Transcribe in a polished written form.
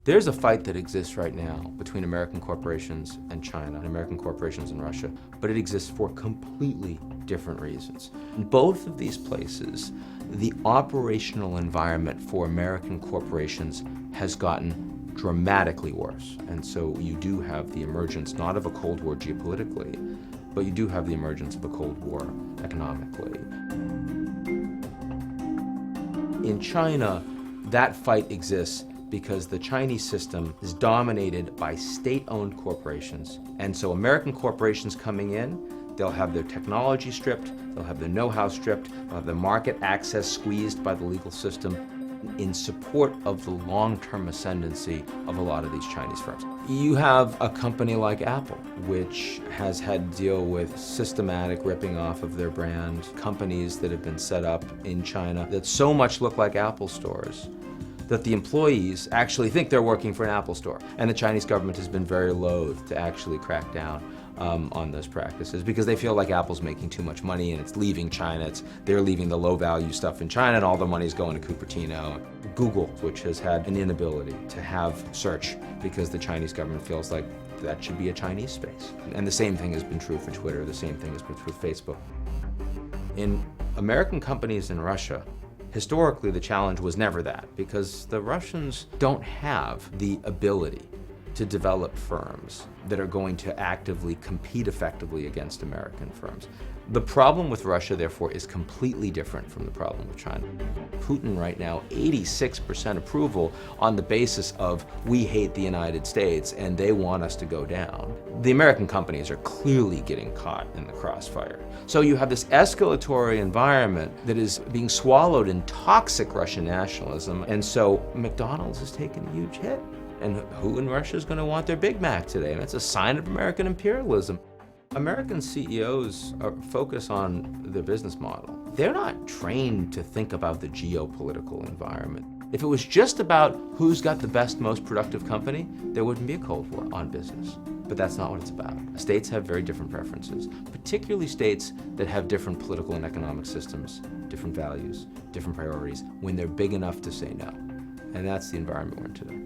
There's a fight that exists right now between American corporations and China and American corporations and Russia, but it exists for completely different reasons. In both of these places, the operational environment for American corporations has gotten dramatically worse. And so you do have the emergence not of a Cold War geopolitically, but you do have the emergence of a Cold War economically. In China, that fight exists because the Chinese system is dominated by state-owned corporations. And so American corporations coming in, they'll have their technology stripped, they'll have their know-how stripped, they'll have their market access squeezed by the legal system in support of the long-term ascendancy of a lot of these Chinese firms. You have a company like Apple, which has had to deal with systematic ripping off of their brand, companies that have been set up in China that so much look like Apple stores that the employees actually think they're working for an Apple store. And the Chinese government has been very loath to actually crack down on those practices because they feel like Apple's making too much money and it's leaving China. They're leaving the low-value stuff in China and all the money's going to Cupertino. Google, which has had an inability to have search because the Chinese government feels like that should be a Chinese space. And the same thing has been true for Twitter, the same thing has been true for Facebook. In American companies in Russia, historically, the challenge was never that, because the Russians don't have the ability to develop firms that are going to actively compete effectively against American firms. The problem with Russia, therefore, is completely different from the problem with China. Putin right now, 86% approval on the basis of we hate the United States and they want us to go down. The American companies are clearly getting caught in the crossfire. So you have this escalatory environment that is being swallowed in toxic Russian nationalism, and so McDonald's has taken a huge hit. And who in Russia is going to want their Big Mac today? And it's a sign of American imperialism. American CEOs focus on their business model. They're not trained to think about the geopolitical environment. If it was just about who's got the best, most productive company, there wouldn't be a Cold War on business. But that's not what it's about. States have very different preferences, particularly states that have different political and economic systems, different values, different priorities, when they're big enough to say no. And that's the environment we're in today.